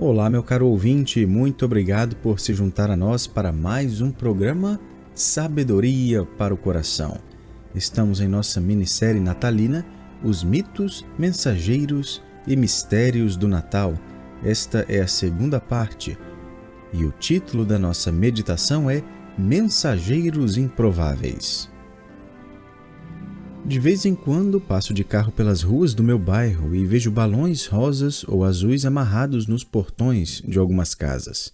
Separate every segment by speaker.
Speaker 1: Olá, meu caro ouvinte, muito obrigado por se juntar a nós para mais um programa Sabedoria para o Coração. Estamos em nossa minissérie natalina, Os Mitos, Mensageiros e Mistérios do Natal. Esta é a segunda parte e o título da nossa meditação é Mensageiros Improváveis. De vez em quando passo de carro pelas ruas do meu bairro e vejo balões rosas ou azuis amarrados nos portões de algumas casas.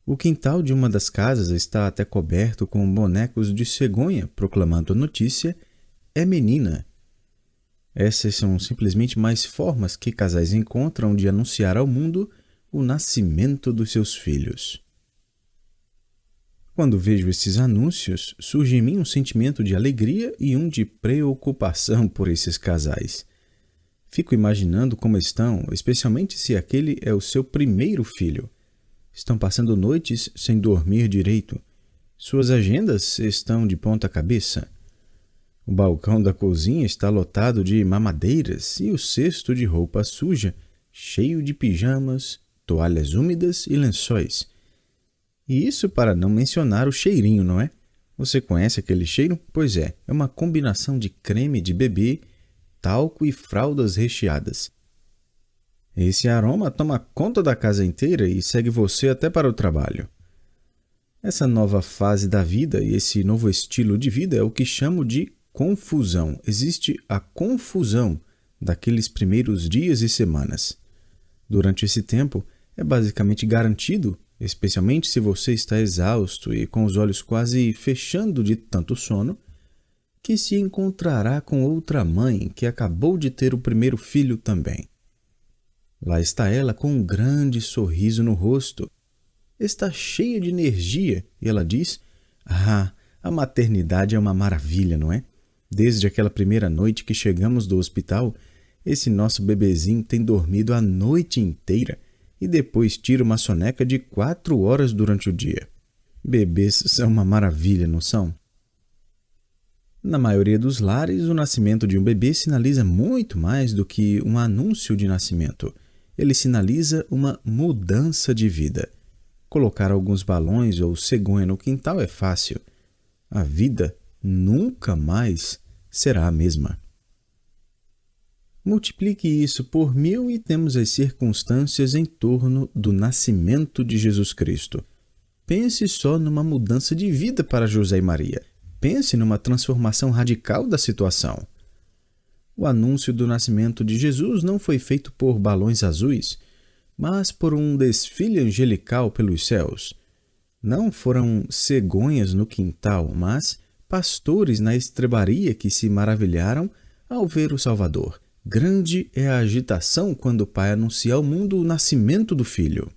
Speaker 1: O quintal de uma das casas está até coberto com bonecos de cegonha proclamando a notícia: é menina. Essas são simplesmente mais formas que casais encontram de anunciar ao mundo o nascimento dos seus filhos. Quando vejo esses anúncios, surge em mim um sentimento de alegria e um de preocupação por esses casais. Fico imaginando como estão, especialmente se aquele é o seu primeiro filho. Estão passando noites sem dormir direito. Suas agendas estão de ponta cabeça. O balcão da cozinha está lotado de mamadeiras e o cesto de roupa suja, cheio de pijamas, toalhas úmidas e lençóis. E isso para não mencionar o cheirinho, não é? Você conhece aquele cheiro? Pois é uma combinação de creme de bebê, talco e fraldas recheadas. Esse aroma toma conta da casa inteira e segue você até para o trabalho. Essa nova fase da vida e esse novo estilo de vida é o que chamo de confusão. Existe a confusão daqueles primeiros dias e semanas. Durante esse tempo, é basicamente garantido, especialmente se você está exausto e com os olhos quase fechando de tanto sono, que se encontrará com outra mãe que acabou de ter o primeiro filho também. Lá está ela com um grande sorriso no rosto. Está cheia de energia e ela diz: a maternidade é uma maravilha, não é? Desde aquela primeira noite que chegamos do hospital, esse nosso bebezinho tem dormido a noite inteira e depois tira uma soneca de 4 horas durante o dia. Bebês são uma maravilha, não são? Na maioria dos lares, o nascimento de um bebê sinaliza muito mais do que um anúncio de nascimento. Ele sinaliza uma mudança de vida. Colocar alguns balões ou cegonha no quintal é fácil. A vida nunca mais será a mesma. Multiplique isso por 1000 e temos as circunstâncias em torno do nascimento de Jesus Cristo. Pense só numa mudança de vida para José e Maria. Pense numa transformação radical da situação. O anúncio do nascimento de Jesus não foi feito por balões azuis, mas por um desfile angelical pelos céus. Não foram cegonhas no quintal, mas pastores na estrebaria que se maravilharam ao ver o Salvador. Grande é a agitação quando o pai anuncia ao mundo o nascimento do filho.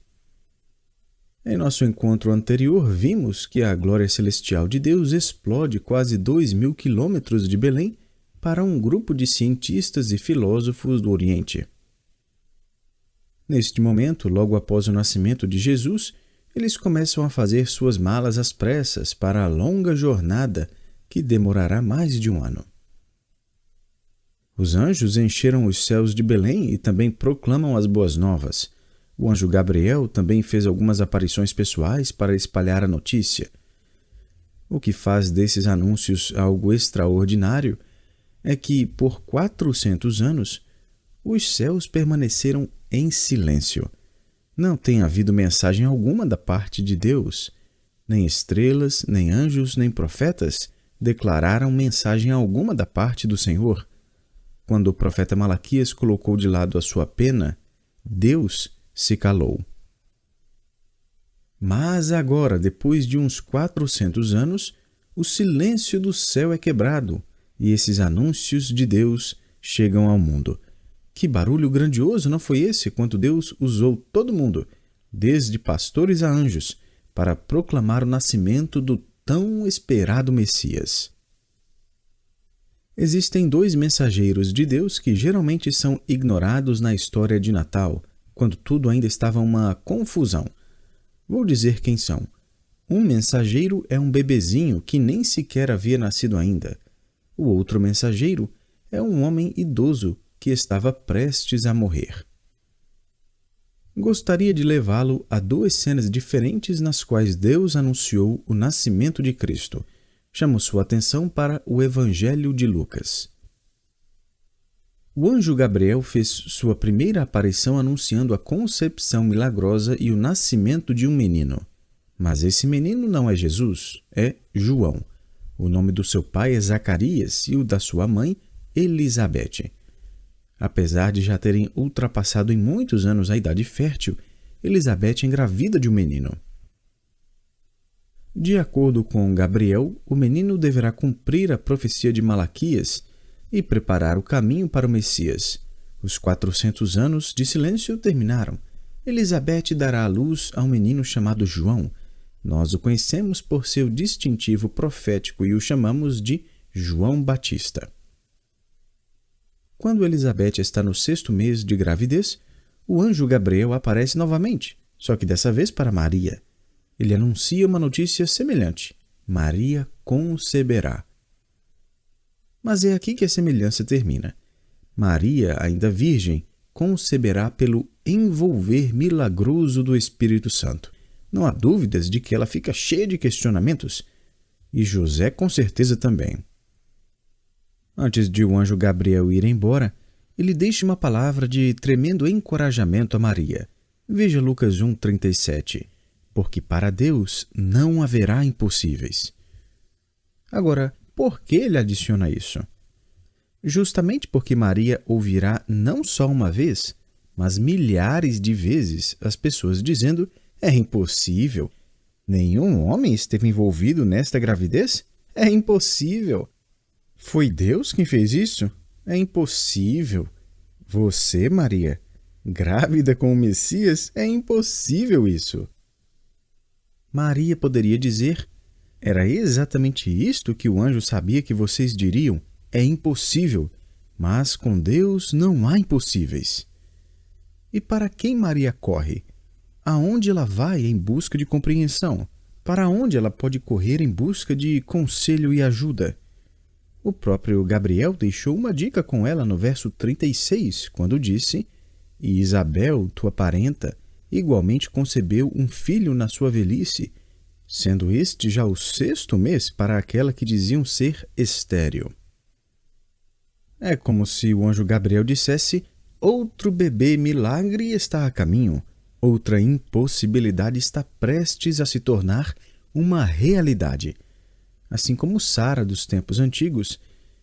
Speaker 1: Em nosso encontro anterior, vimos que a glória celestial de Deus explode quase 2.000 quilômetros de Belém para um grupo de cientistas e filósofos do Oriente. Neste momento, logo após o nascimento de Jesus, eles começam a fazer suas malas às pressas para a longa jornada que demorará mais de 1 ano. Os anjos encheram os céus de Belém e também proclamam as boas novas. O anjo Gabriel também fez algumas aparições pessoais para espalhar a notícia. O que faz desses anúncios algo extraordinário é que, por 400 anos, os céus permaneceram em silêncio. Não tem havido mensagem alguma da parte de Deus. Nem estrelas, nem anjos, nem profetas declararam mensagem alguma da parte do Senhor. Quando o profeta Malaquias colocou de lado a sua pena, Deus se calou. Mas agora, depois de uns 400 anos, o silêncio do céu é quebrado e esses anúncios de Deus chegam ao mundo. Que barulho grandioso não foi esse quando Deus usou todo mundo, desde pastores a anjos, para proclamar o nascimento do tão esperado Messias. Existem 2 mensageiros de Deus que geralmente são ignorados na história de Natal, quando tudo ainda estava uma confusão. Vou dizer quem são. Um mensageiro é um bebezinho que nem sequer havia nascido ainda. O outro mensageiro é um homem idoso que estava prestes a morrer. Gostaria de levá-lo a duas cenas diferentes nas quais Deus anunciou o nascimento de Cristo. Chamo sua atenção para o Evangelho de Lucas. O anjo Gabriel fez sua primeira aparição anunciando a concepção milagrosa e o nascimento de um menino. Mas esse menino não é Jesus, é João. O nome do seu pai é Zacarias e o da sua mãe, Elizabeth. Apesar de já terem ultrapassado em muitos anos a idade fértil, Elizabeth engravida de um menino. De acordo com Gabriel, o menino deverá cumprir a profecia de Malaquias e preparar o caminho para o Messias. Os 400 anos de silêncio terminaram. Elizabeth dará à luz a um menino chamado João. Nós o conhecemos por seu distintivo profético e o chamamos de João Batista. Quando Elizabeth está no 6º mês de gravidez, o anjo Gabriel aparece novamente, só que dessa vez para Maria. Ele anuncia uma notícia semelhante: Maria conceberá. Mas é aqui que a semelhança termina. Maria, ainda virgem, conceberá pelo envolver milagroso do Espírito Santo. Não há dúvidas de que ela fica cheia de questionamentos. E José com certeza também. Antes de o anjo Gabriel ir embora, ele deixa uma palavra de tremendo encorajamento a Maria. Veja Lucas 1:37. Porque para Deus não haverá impossíveis. Agora, por que ele adiciona isso? Justamente porque Maria ouvirá não só uma vez, mas milhares de vezes as pessoas dizendo: é impossível. Nenhum homem esteve envolvido nesta gravidez? É impossível. Foi Deus quem fez isso? É impossível. Você, Maria, grávida com o Messias? É impossível isso. Maria poderia dizer: era exatamente isto que o anjo sabia que vocês diriam. É impossível, mas com Deus não há impossíveis. E para quem Maria corre? Aonde ela vai em busca de compreensão? Para onde ela pode correr em busca de conselho e ajuda? O próprio Gabriel deixou uma dica com ela no verso 36, quando disse: E Isabel, tua parenta, igualmente concebeu um filho na sua velhice, sendo este já o 6º mês para aquela que diziam ser estéril. É como se o anjo Gabriel dissesse: outro bebê milagre está a caminho, outra impossibilidade está prestes a se tornar uma realidade. Assim como Sara dos tempos antigos,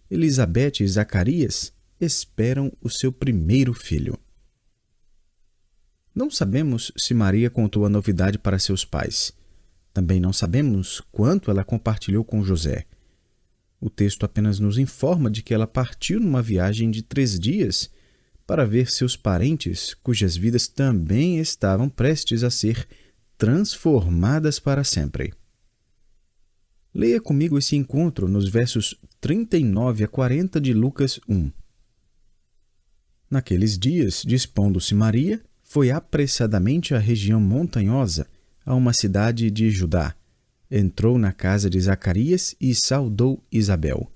Speaker 1: Elizabeth e Zacarias esperam o seu primeiro filho. Não sabemos se Maria contou a novidade para seus pais. Também não sabemos quanto ela compartilhou com José. O texto apenas nos informa de que ela partiu numa viagem de 3 dias para ver seus parentes, cujas vidas também estavam prestes a ser transformadas para sempre. Leia comigo esse encontro nos versos 39 a 40 de Lucas 1. Naqueles dias, dispondo-se Maria, foi apressadamente à região montanhosa, a uma cidade de Judá. Entrou na casa de Zacarias e saudou Isabel.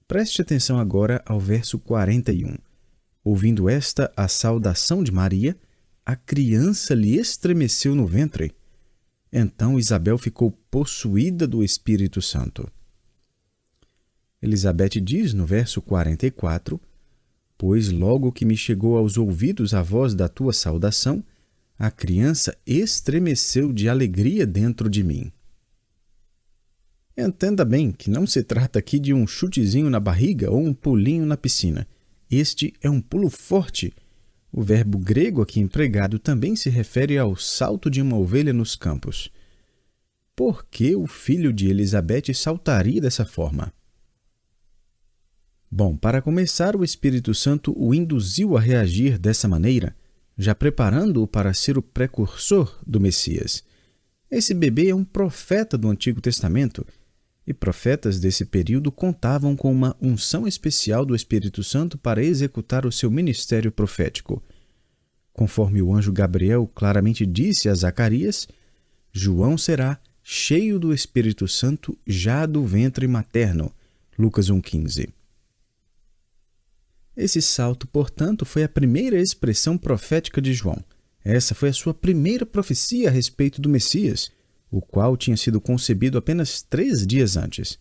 Speaker 1: Preste atenção agora ao verso 41. Ouvindo esta a saudação de Maria, a criança lhe estremeceu no ventre. Então Isabel ficou possuída do Espírito Santo. Elizabeth diz no verso 44, pois logo que me chegou aos ouvidos a voz da tua saudação, a criança estremeceu de alegria dentro de mim. Entenda bem que não se trata aqui de um chutezinho na barriga ou um pulinho na piscina. Este é um pulo forte. O verbo grego aqui empregado também se refere ao salto de uma ovelha nos campos. Por que o filho de Elizabeth saltaria dessa forma? Bom, para começar, o Espírito Santo o induziu a reagir dessa maneira, já preparando-o para ser o precursor do Messias. Esse bebê é um profeta do Antigo Testamento, e profetas desse período contavam com uma unção especial do Espírito Santo para executar o seu ministério profético. Conforme o anjo Gabriel claramente disse a Zacarias, João será cheio do Espírito Santo já do ventre materno. Lucas 1,15. Esse salto, portanto, foi a primeira expressão profética de João. Essa foi a sua primeira profecia a respeito do Messias, o qual tinha sido concebido apenas 3 dias antes.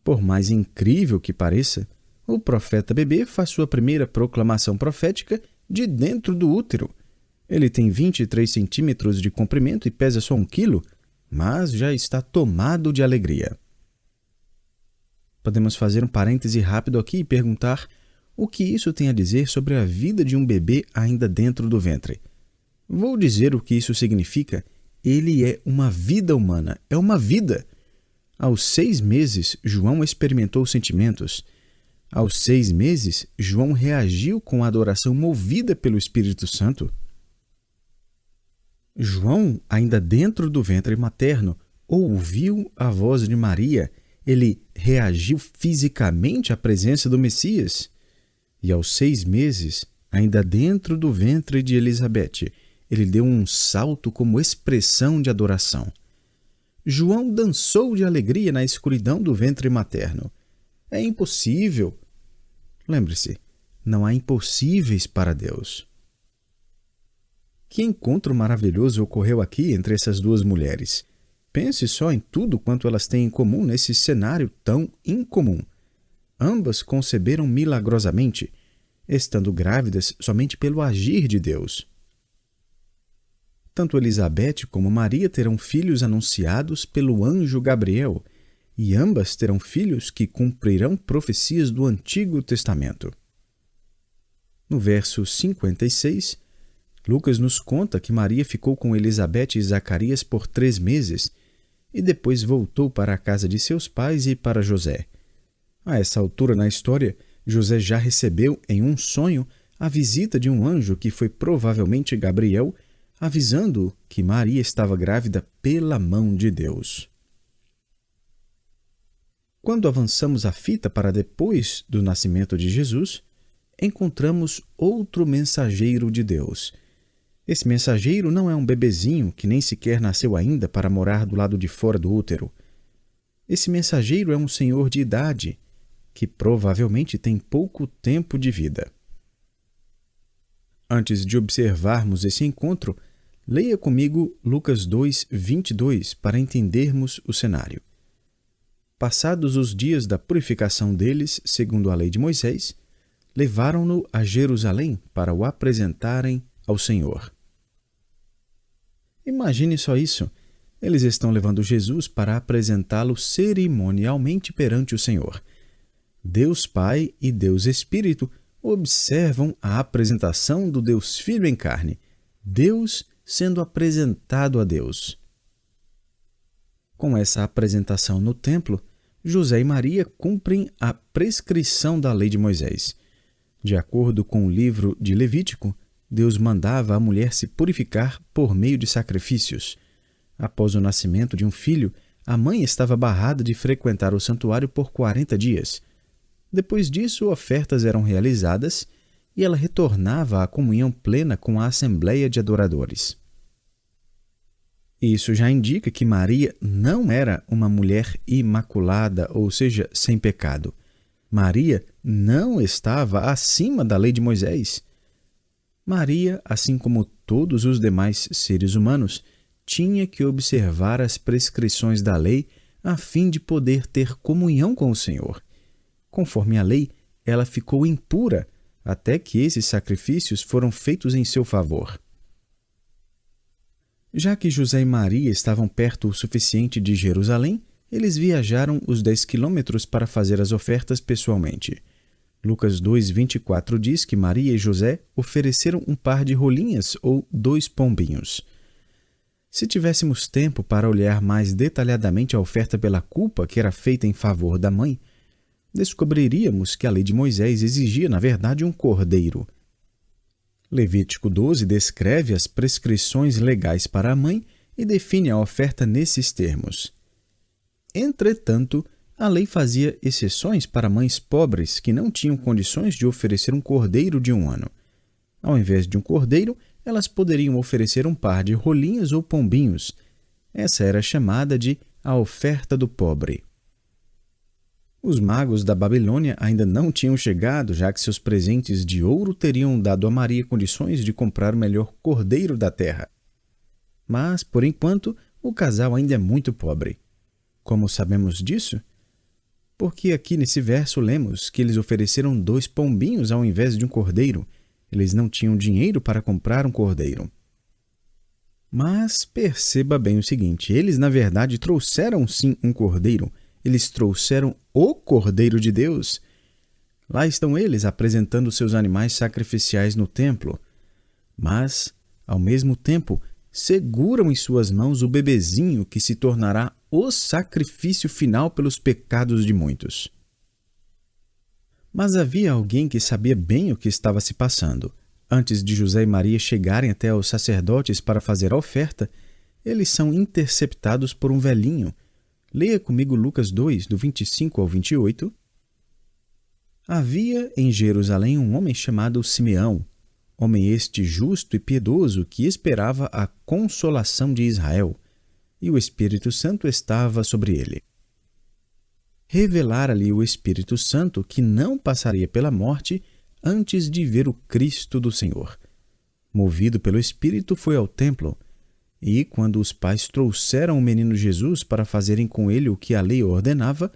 Speaker 1: Por mais incrível que pareça, o profeta bebê faz sua primeira proclamação profética de dentro do útero. Ele tem 23 centímetros de comprimento e pesa só 1 quilo, mas já está tomado de alegria. Podemos fazer um parêntese rápido aqui e perguntar o que isso tem a dizer sobre a vida de um bebê ainda dentro do ventre. Vou dizer o que isso significa. Ele é uma vida humana, é uma vida. Aos 6 meses, João experimentou sentimentos. Aos 6 meses, João reagiu com a adoração movida pelo Espírito Santo. João, ainda dentro do ventre materno, ouviu a voz de Maria. Ele reagiu fisicamente à presença do Messias. E aos 6 meses, ainda dentro do ventre de Elizabeth, ele deu um salto como expressão de adoração. João dançou de alegria na escuridão do ventre materno. É impossível. Lembre-se, não há impossíveis para Deus. Que encontro maravilhoso ocorreu aqui entre essas duas mulheres. Pense só em tudo quanto elas têm em comum nesse cenário tão incomum. Ambas conceberam milagrosamente, estando grávidas somente pelo agir de Deus. Tanto Elizabeth como Maria terão filhos anunciados pelo anjo Gabriel, e ambas terão filhos que cumprirão profecias do Antigo Testamento. No verso 56, Lucas nos conta que Maria ficou com Elizabeth e Zacarias por 3 meses e depois voltou para a casa de seus pais e para José. A essa altura na história, José já recebeu em um sonho a visita de um anjo que foi provavelmente Gabriel, avisando-o que Maria estava grávida pela mão de Deus. Quando avançamos a fita para depois do nascimento de Jesus, encontramos outro mensageiro de Deus. Esse mensageiro não é um bebezinho que nem sequer nasceu ainda para morar do lado de fora do útero. Esse mensageiro é um senhor de idade, que provavelmente tem pouco tempo de vida. Antes de observarmos esse encontro, leia comigo Lucas 2:22 para entendermos o cenário. Passados os dias da purificação deles, segundo a lei de Moisés, levaram-no a Jerusalém para o apresentarem ao Senhor. Imagine só isso. Eles estão levando Jesus para apresentá-lo cerimonialmente perante o Senhor. Deus Pai e Deus Espírito observam a apresentação do Deus Filho em carne, Deus sendo apresentado a Deus. Com essa apresentação no templo, José e Maria cumprem a prescrição da lei de Moisés. De acordo com o livro de Levítico, Deus mandava a mulher se purificar por meio de sacrifícios. Após o nascimento de um filho, a mãe estava barrada de frequentar o santuário por 40 dias. Depois disso, ofertas eram realizadas e ela retornava à comunhão plena com a Assembleia de Adoradores. Isso já indica que Maria não era uma mulher imaculada, ou seja, sem pecado. Maria não estava acima da lei de Moisés. Maria, assim como todos os demais seres humanos, tinha que observar as prescrições da lei a fim de poder ter comunhão com o Senhor. Conforme a lei, ela ficou impura até que esses sacrifícios foram feitos em seu favor. Já que José e Maria estavam perto o suficiente de Jerusalém, eles viajaram os 10 quilômetros para fazer as ofertas pessoalmente. Lucas 2:24 diz que Maria e José ofereceram um par de rolinhas ou 2 pombinhos. Se tivéssemos tempo para olhar mais detalhadamente a oferta pela culpa que era feita em favor da mãe, descobriríamos que a lei de Moisés exigia, na verdade, um cordeiro. Levítico 12 descreve as prescrições legais para a mãe e define a oferta nesses termos. Entretanto, a lei fazia exceções para mães pobres que não tinham condições de oferecer um cordeiro de 1 ano. Ao invés de um cordeiro, elas poderiam oferecer um par de rolinhas ou pombinhos. Essa era chamada de a oferta do pobre. Os magos da Babilônia ainda não tinham chegado, já que seus presentes de ouro teriam dado a Maria condições de comprar o melhor cordeiro da terra. Mas, por enquanto, o casal ainda é muito pobre. Como sabemos disso? Porque aqui nesse verso lemos que eles ofereceram 2 pombinhos ao invés de um cordeiro. Eles não tinham dinheiro para comprar um cordeiro. Mas perceba bem o seguinte, eles na verdade trouxeram sim um cordeiro. Eles trouxeram o Cordeiro de Deus. Lá estão eles apresentando seus animais sacrificiais no templo. Mas, ao mesmo tempo, seguram em suas mãos o bebezinho que se tornará o sacrifício final pelos pecados de muitos. Mas havia alguém que sabia bem o que estava se passando. Antes de José e Maria chegarem até os sacerdotes para fazer a oferta, eles são interceptados por um velhinho. Leia comigo Lucas 2, do 25 ao 28. Havia em Jerusalém um homem chamado Simeão, homem este justo e piedoso que esperava a consolação de Israel, e o Espírito Santo estava sobre ele. Revelara-lhe o Espírito Santo que não passaria pela morte antes de ver o Cristo do Senhor. Movido pelo Espírito, foi ao templo, e, quando os pais trouxeram o menino Jesus para fazerem com ele o que a lei ordenava,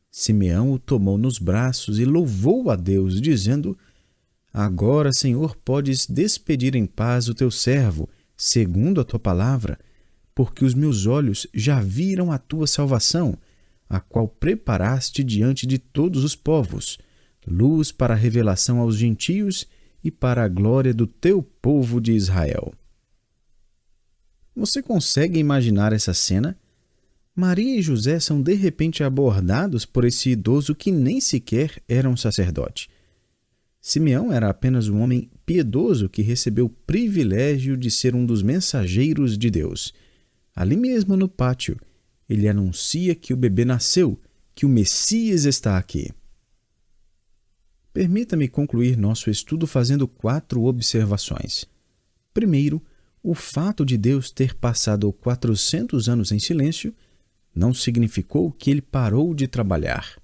Speaker 1: Simeão o tomou nos braços e louvou a Deus, dizendo: Agora, Senhor, podes despedir em paz o teu servo, segundo a tua palavra, porque os meus olhos já viram a tua salvação, a qual preparaste diante de todos os povos, luz para a revelação aos gentios e para a glória do teu povo de Israel. Você consegue imaginar essa cena? Maria e José são de repente abordados por esse idoso que nem sequer era um sacerdote. Simeão era apenas um homem piedoso que recebeu o privilégio de ser um dos mensageiros de Deus. Ali mesmo no pátio, ele anuncia que o bebê nasceu, que o Messias está aqui. Permita-me concluir nosso estudo fazendo 4 observações. Primeiro, o fato de Deus ter passado 400 anos em silêncio não significou que ele parou de trabalhar.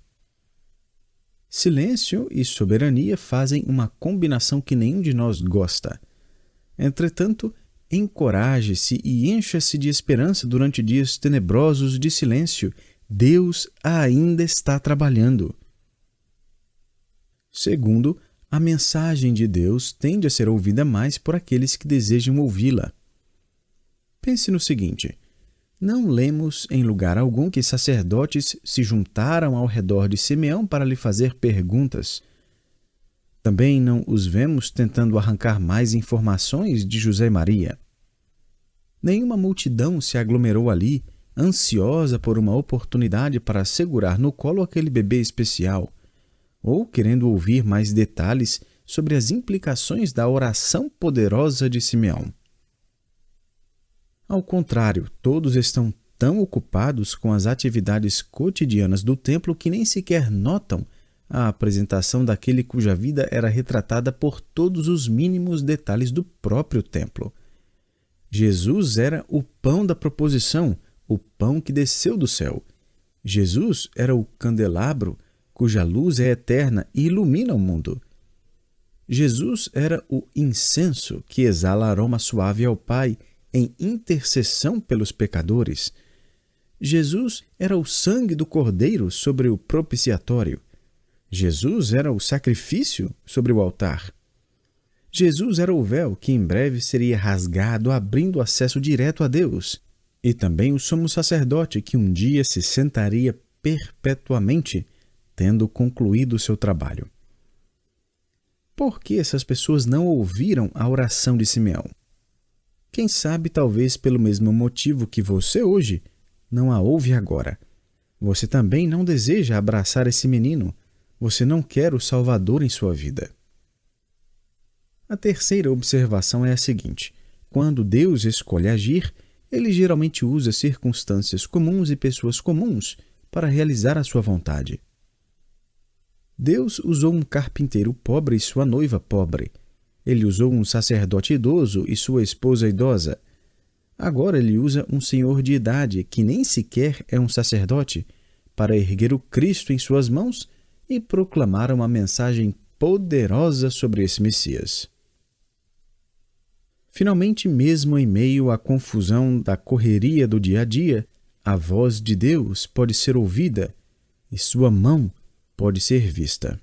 Speaker 1: Silêncio e soberania fazem uma combinação que nenhum de nós gosta. Entretanto, encoraje-se e encha-se de esperança durante dias tenebrosos de silêncio. Deus ainda está trabalhando. Segundo, a mensagem de Deus tende a ser ouvida mais por aqueles que desejam ouvi-la. Pense no seguinte: não lemos em lugar algum que sacerdotes se juntaram ao redor de Simeão para lhe fazer perguntas. Também não os vemos tentando arrancar mais informações de José e Maria. Nenhuma multidão se aglomerou ali, ansiosa por uma oportunidade para segurar no colo aquele bebê especial, ou querendo ouvir mais detalhes sobre as implicações da oração poderosa de Simeão. Ao contrário, todos estão tão ocupados com as atividades cotidianas do templo que nem sequer notam a apresentação daquele cuja vida era retratada por todos os mínimos detalhes do próprio templo. Jesus era o pão da proposição, o pão que desceu do céu. Jesus era o candelabro cuja luz é eterna e ilumina o mundo. Jesus era o incenso que exala aroma suave ao Pai em intercessão pelos pecadores. Jesus era o sangue do Cordeiro sobre o propiciatório. Jesus era o sacrifício sobre o altar. Jesus era o véu que em breve seria rasgado, abrindo acesso direto a Deus. E também o sumo sacerdote que um dia se sentaria perpetuamente, tendo concluído o seu trabalho. Por que essas pessoas não ouviram a oração de Simeão? Quem sabe, talvez pelo mesmo motivo que você hoje não a ouve agora. Você também não deseja abraçar esse menino. Você não quer o Salvador em sua vida. A terceira observação é a seguinte: quando Deus escolhe agir, ele geralmente usa circunstâncias comuns e pessoas comuns para realizar a sua vontade. Deus usou um carpinteiro pobre e sua noiva pobre. Ele usou um sacerdote idoso e sua esposa idosa. Agora ele usa um senhor de idade que nem sequer é um sacerdote para erguer o Cristo em suas mãos e proclamar uma mensagem poderosa sobre esse Messias. Finalmente, mesmo em meio à confusão da correria do dia a dia, a voz de Deus pode ser ouvida e sua mão pode ser vista.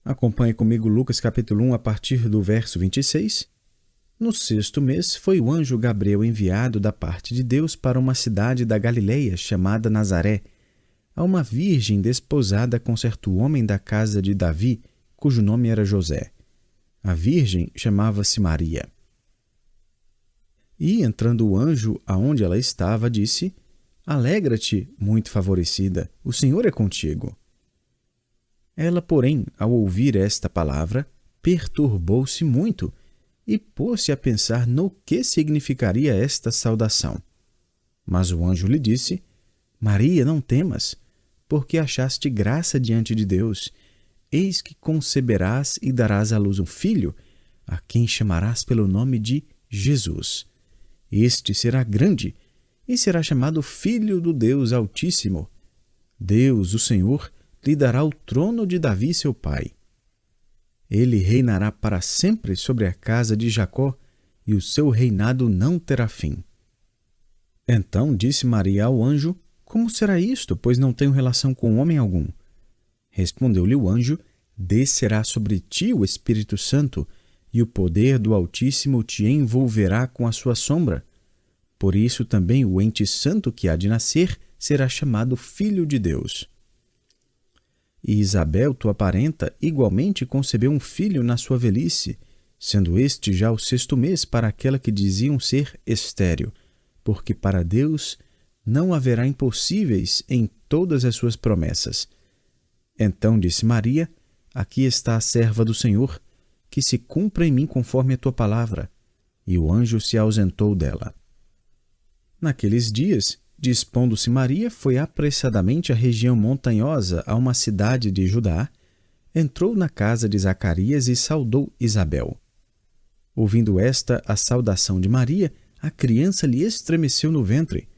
Speaker 1: Acompanhe comigo Lucas capítulo 1 a partir do verso 26. No 6º mês foi o anjo Gabriel enviado da parte de Deus para uma cidade da Galileia chamada Nazaré, a uma virgem desposada com certo homem da casa de Davi, cujo nome era José. A virgem chamava-se Maria. E, entrando o anjo aonde ela estava, disse: Alegra-te, muito favorecida, o Senhor é contigo. Ela, porém, ao ouvir esta palavra, perturbou-se muito e pôs-se a pensar no que significaria esta saudação. Mas o anjo lhe disse: Maria, não temas, porque achaste graça diante de Deus. Eis que conceberás e darás à luz um filho, a quem chamarás pelo nome de Jesus. Este será grande e será chamado Filho do Deus Altíssimo. Deus, o Senhor, lhe dará o trono de Davi, seu pai. Ele reinará para sempre sobre a casa de Jacó, e o seu reinado não terá fim. Então disse Maria ao anjo: Como será isto, pois não tenho relação com homem algum? Respondeu-lhe o anjo: Descerá sobre ti o Espírito Santo, e o poder do Altíssimo te envolverá com a sua sombra. Por isso também o ente santo que há de nascer será chamado Filho de Deus. E Isabel, tua parenta, igualmente concebeu um filho na sua velhice, sendo este já o 6º mês para aquela que diziam ser estéril, porque para Deus não haverá impossíveis em todas as suas promessas. Então disse Maria: Aqui está a serva do Senhor, que se cumpra em mim conforme a tua palavra. E o anjo se ausentou dela. Naqueles dias, dispondo-se Maria, foi apressadamente à região montanhosa, a uma cidade de Judá, entrou na casa de Zacarias e saudou Isabel. Ouvindo esta a saudação de Maria, a criança lhe estremeceu no ventre.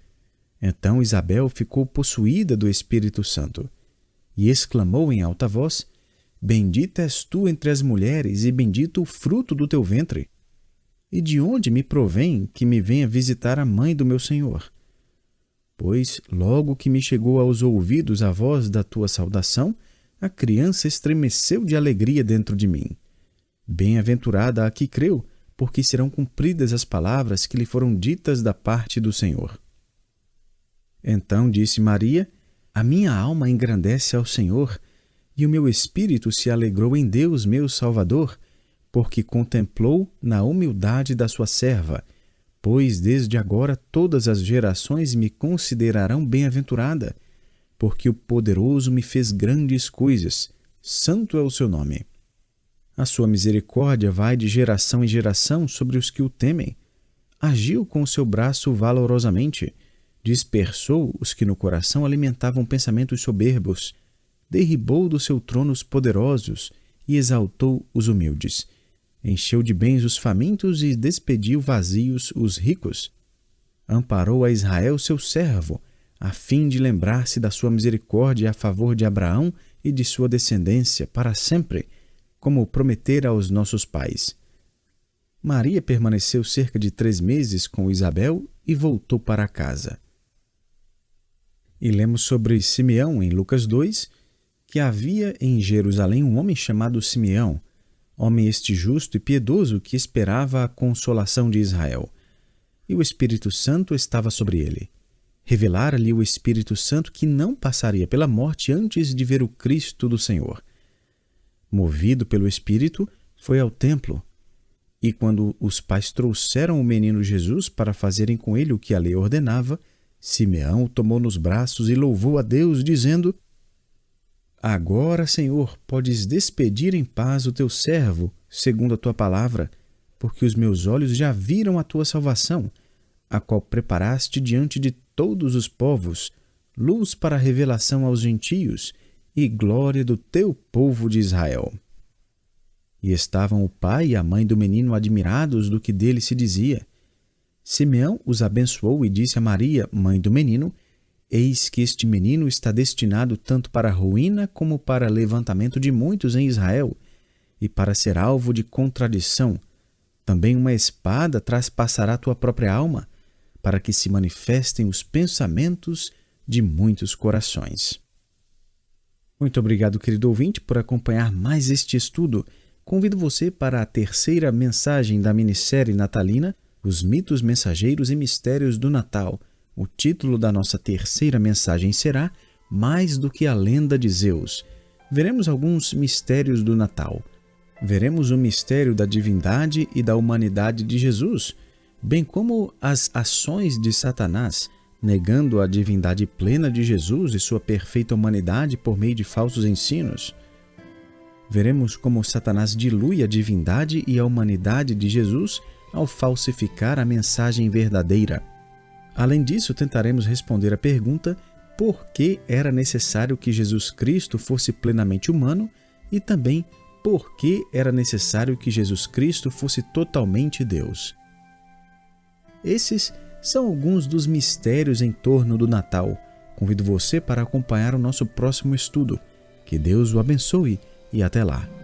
Speaker 1: Então Isabel ficou possuída do Espírito Santo e exclamou em alta voz: Bendita és tu entre as mulheres e bendito o fruto do teu ventre. E de onde me provém que me venha visitar a mãe do meu Senhor? Pois, logo que me chegou aos ouvidos a voz da tua saudação, a criança estremeceu de alegria dentro de mim. Bem-aventurada a que creu, porque serão cumpridas as palavras que lhe foram ditas da parte do Senhor. Então disse Maria: A minha alma engrandece ao Senhor, e o meu espírito se alegrou em Deus, meu Salvador, porque contemplou na humildade da sua serva, pois desde agora todas as gerações me considerarão bem-aventurada, porque o Poderoso me fez grandes coisas, santo é o seu nome. A sua misericórdia vai de geração em geração sobre os que o temem. Agiu com o seu braço valorosamente, dispersou os que no coração alimentavam pensamentos soberbos, derribou do seu trono os poderosos e exaltou os humildes. Encheu de bens os famintos e despediu vazios os ricos. Amparou a Israel seu servo, a fim de lembrar-se da sua misericórdia a favor de Abraão e de sua descendência para sempre, como prometera aos nossos pais. Maria permaneceu cerca de 3 meses com Isabel e voltou para casa. E lemos sobre Simeão em Lucas 2, que havia em Jerusalém um homem chamado Simeão, homem este justo e piedoso que esperava a consolação de Israel. E o Espírito Santo estava sobre ele. Revelara-lhe o Espírito Santo que não passaria pela morte antes de ver o Cristo do Senhor. Movido pelo Espírito, foi ao templo. E quando os pais trouxeram o menino Jesus para fazerem com ele o que a lei ordenava, Simeão o tomou nos braços e louvou a Deus, dizendo: Agora, Senhor, podes despedir em paz o teu servo, segundo a tua palavra, porque os meus olhos já viram a tua salvação, a qual preparaste diante de todos os povos, luz para a revelação aos gentios e glória do teu povo de Israel. E estavam o pai e a mãe do menino admirados do que dele se dizia. Simeão os abençoou e disse a Maria, mãe do menino: Eis que este menino está destinado tanto para a ruína como para levantamento de muitos em Israel, e para ser alvo de contradição. Também uma espada traspassará tua própria alma, para que se manifestem os pensamentos de muitos corações. Muito obrigado, querido ouvinte, por acompanhar mais este estudo. Convido você para a terceira mensagem da minissérie natalina, Os Mitos Mensageiros e Mistérios do Natal. O título da nossa terceira mensagem será Mais do que a Lenda de Zeus. Veremos alguns mistérios do Natal. Veremos o mistério da divindade e da humanidade de Jesus, bem como as ações de Satanás, negando a divindade plena de Jesus e sua perfeita humanidade por meio de falsos ensinos. Veremos como Satanás dilui a divindade e a humanidade de Jesus ao falsificar a mensagem verdadeira. Além disso, tentaremos responder a pergunta por que era necessário que Jesus Cristo fosse plenamente humano e também por que era necessário que Jesus Cristo fosse totalmente Deus. Esses são alguns dos mistérios em torno do Natal. Convido você para acompanhar o nosso próximo estudo. Que Deus o abençoe e até lá.